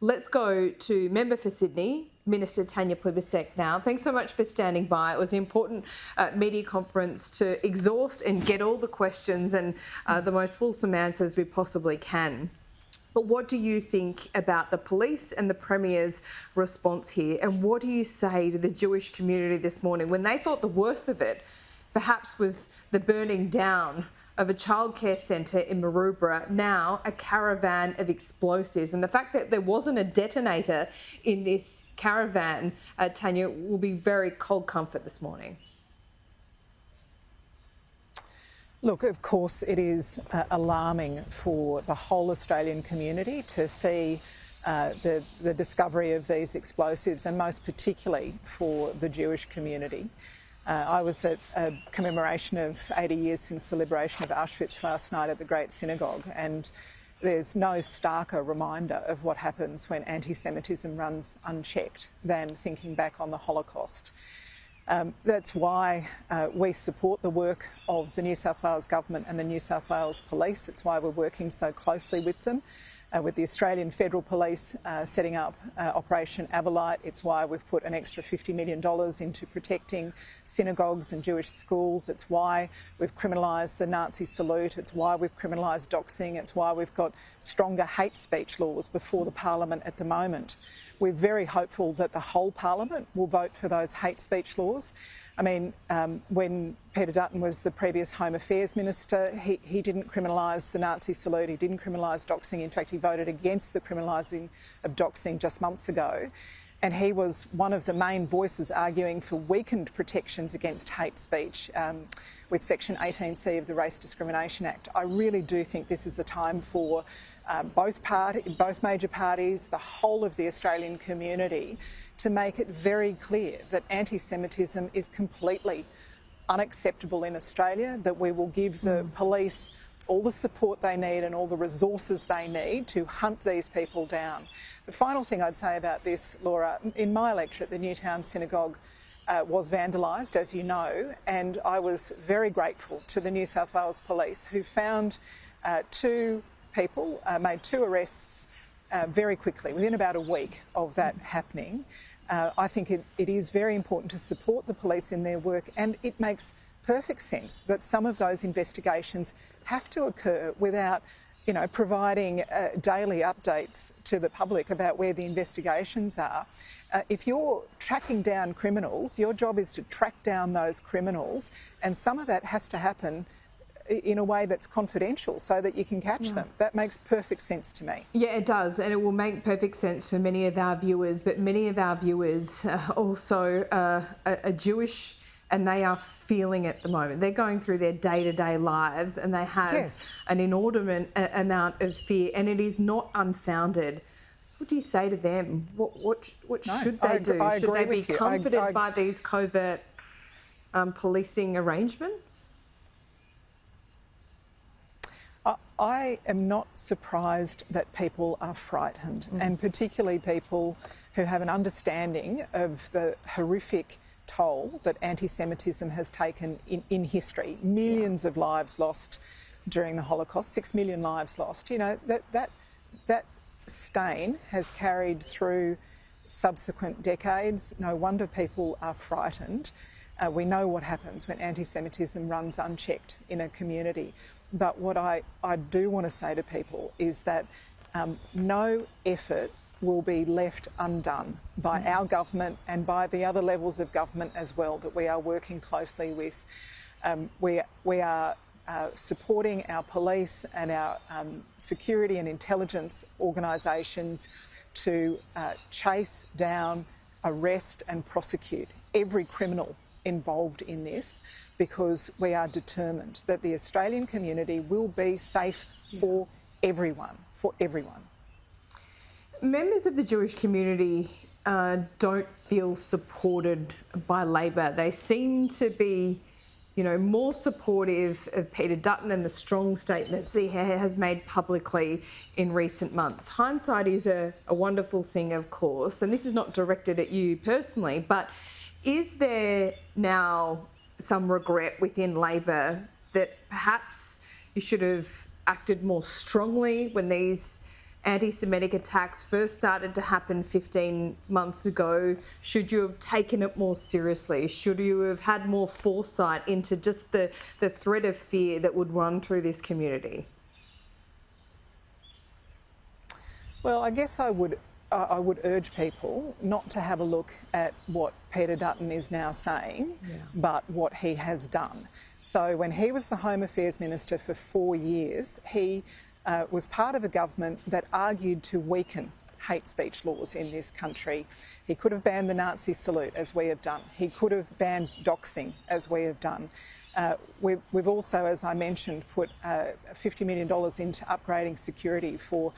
Let's go to Member for Sydney, Minister Tanya Plibersek now. Thanks so much for standing by. It was an important media conference to exhaust and get all the questions and the most fulsome answers we possibly can. But what do you think about the police and the Premier's response here? And what do you say to the Jewish community this morning when they thought the worst of it perhaps was the burning down of a childcare centre in Maroubra, now a caravan of explosives? And the fact that there wasn't a detonator in this caravan, Tanya, will be very cold comfort this morning. Look, of course, it is alarming for the whole Australian community to see the discovery of these explosives, and most particularly for the Jewish community. I was at a commemoration of 80 years since the liberation of Auschwitz last night at the Great Synagogue, and there's no starker reminder of what happens when anti-Semitism runs unchecked than thinking back on the Holocaust. That's why we support the work of the New South Wales Government and the New South Wales Police. It's why we're working so closely with them, with the Australian Federal Police setting up Operation Avalite. It's why we've put an extra $50 million into protecting synagogues and Jewish schools. It's why we've criminalised the Nazi salute. It's why we've criminalised doxxing. It's why we've got stronger hate speech laws before the Parliament at the moment. We're very hopeful that the whole Parliament will vote for those hate speech laws. I mean, when Peter Dutton was the previous Home Affairs Minister, he didn't criminalise the Nazi salute, he didn't criminalise doxxing. In fact, he voted against the criminalising of doxxing just months ago. And he was one of the main voices arguing for weakened protections against hate speech with Section 18C of the Race Discrimination Act. I really do think this is a time for both major parties, the whole of the Australian community, to make it very clear that anti-Semitism is completely unacceptable in Australia, that we will give the police all the support they need and all the resources they need to hunt these people down. The final thing I'd say about this, Laura, in my electorate, the Newtown Synagogue was vandalised, as you know, and I was very grateful to the New South Wales Police, who found two people, made two arrests very quickly, within about a week of that happening. I think it is very important to support the police in their work, and it makes perfect sense that some of those investigations have to occur without, providing daily updates to the public about where the investigations are. If you're tracking down criminals, your job is to track down those criminals, and some of that has to happen in a way that's confidential so that you can catch them. That makes perfect sense to me. Yeah, it does, and it will make perfect sense to many of our viewers, but many of our viewers also are Jewish, and they are feeling it at the moment. They're going through their day-to-day lives, and they have an inordinate amount of fear, and it is not unfounded. So what do you say to them? What should they do? Should they be comforted by these covert policing arrangements? I am not surprised that people are frightened, and particularly people who have an understanding of the horrific toll that anti-Semitism has taken in history. Millions of lives lost during the Holocaust, 6 million lives lost. That stain has carried through subsequent decades. No wonder people are frightened. We know what happens when anti-Semitism runs unchecked in a community. But what I do want to say to people is that no effort will be left undone by our government and by the other levels of government as well that we are working closely with. We are supporting our police and our security and intelligence organisations to chase down, arrest and prosecute every criminal involved in this, because we are determined that the Australian community will be safe for everyone, Members of the Jewish community don't feel supported by Labor. They seem to be, more supportive of Peter Dutton and the strong statements he has made publicly in recent months. Hindsight is a wonderful thing, of course, and this is not directed at you personally, but is there now some regret within Labor that perhaps you should have acted more strongly when these anti-Semitic attacks first started to happen 15 months ago, should you have taken it more seriously? Should you have had more foresight into just the threat of fear that would run through this community? Well, I guess I would urge people not to have a look at what Peter Dutton is now saying, but what he has done. So when he was the Home Affairs Minister for 4 years, he was part of a government that argued to weaken hate speech laws in this country. He could have banned the Nazi salute, as we have done. He could have banned doxxing, as we have done. We've also, as I mentioned, put $50 million into upgrading security for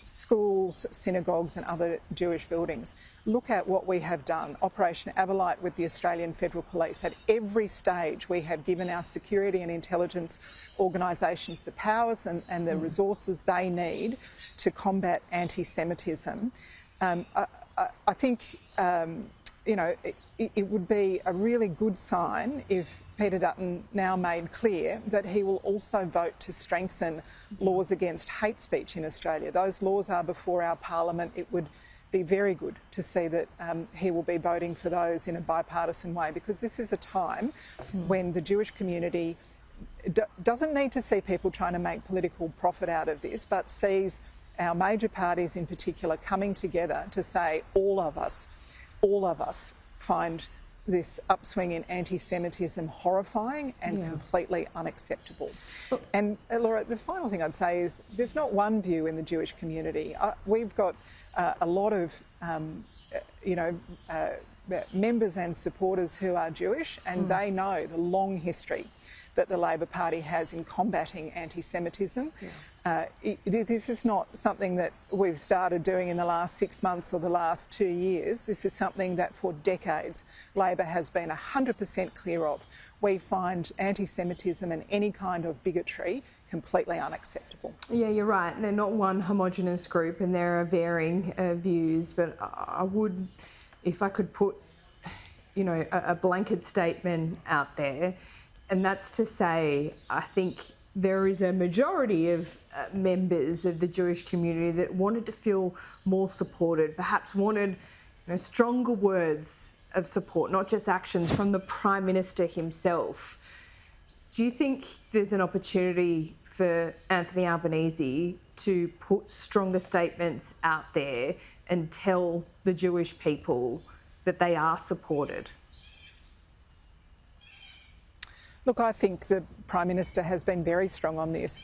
schools, synagogues and other Jewish buildings. Look at what we have done. Operation Avalite with the Australian Federal Police. At every stage we have given our security and intelligence organisations the powers and the resources they need to combat anti-Semitism. I think, it would be a really good sign if Peter Dutton now made clear that he will also vote to strengthen laws against hate speech in Australia. Those laws are before our Parliament. It would be very good to see that he will be voting for those in a bipartisan way, because this is a time when the Jewish community doesn't need to see people trying to make political profit out of this, but sees our major parties in particular coming together to say all of us find this upswing in anti-Semitism horrifying and completely unacceptable. And Laura, the final thing I'd say is there's not one view in the Jewish community. We've got a lot of, members and supporters who are Jewish, and they know the long history that the Labor Party has in combating anti-Semitism. This is not something that we've started doing in the last 6 months or the last 2 years. This is something that for decades Labor has been 100% clear of. We find anti-Semitism and any kind of bigotry completely unacceptable. Yeah, you're right. They're not one homogenous group and there are varying views, but I would, if I could put, a blanket statement out there, and that's to say, I think there is a majority of members of the Jewish community that wanted to feel more supported, perhaps wanted stronger words of support, not just actions from the Prime Minister himself. Do you think there's an opportunity for Anthony Albanese to put stronger statements out there and tell the Jewish people that they are supported? Look, I think the Prime Minister has been very strong on this.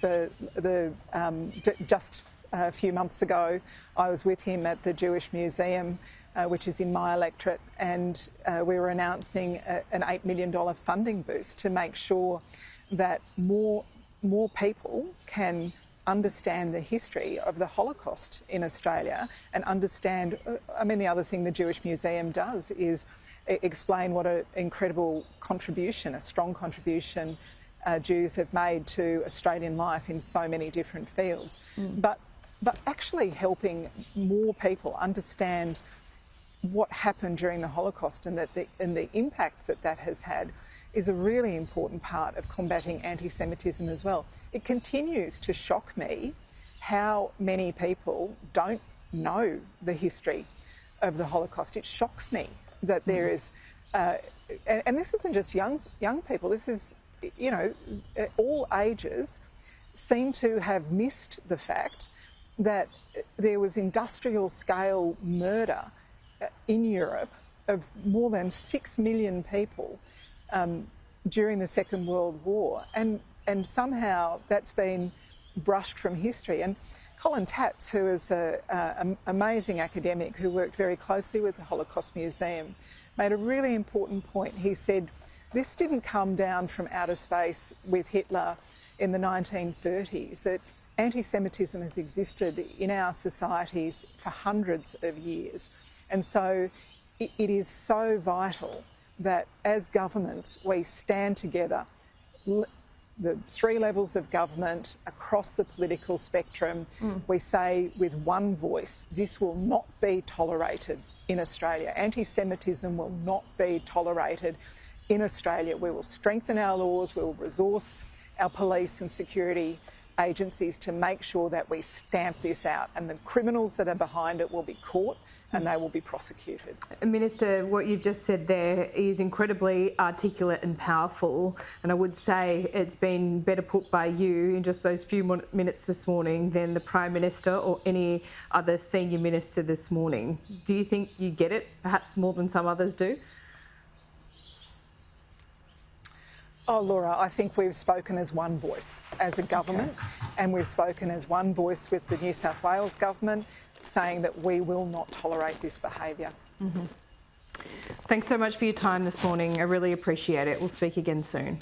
Just a few months ago, I was with him at the Jewish Museum, which is in my electorate, and we were announcing an $8 million funding boost to make sure that more people can understand the history of the Holocaust in Australia and understand. The other thing the Jewish Museum does is explain what an incredible contribution, a strong contribution Jews have made to Australian life in so many different fields. But actually helping more people understand what happened during the Holocaust and the impact that has had is a really important part of combating anti-Semitism as well. It continues to shock me how many people don't know the history of the Holocaust. It shocks me that there is, and this isn't just young people, this is, all ages seem to have missed the fact that there was industrial scale murder in Europe of more than 6 million people during the Second World War, and somehow that's been brushed from history. And Colin Tatz, who is an amazing academic who worked very closely with the Holocaust Museum, made a really important point. He said, this didn't come down from outer space with Hitler in the 1930s, that anti-Semitism has existed in our societies for hundreds of years. And so it is so vital that as governments we stand together, the 3 levels of government across the political spectrum, we say with one voice, this will not be tolerated in Australia. Anti-Semitism will not be tolerated in Australia. We will strengthen our laws, we will resource our police and security agencies to make sure that we stamp this out, and the criminals that are behind it will be caught and they will be prosecuted. Minister, what you've just said there is incredibly articulate and powerful, and I would say it's been better put by you in just those few minutes this morning than the Prime Minister or any other senior minister this morning. Do you think you get it, perhaps more than some others do? Oh, Laura, I think we've spoken as one voice as a government, and we've spoken as one voice with the New South Wales government, saying that we will not tolerate this behaviour. Thanks so much for your time this morning. I really appreciate it. We'll speak again soon.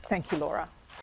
Thank you, Laura.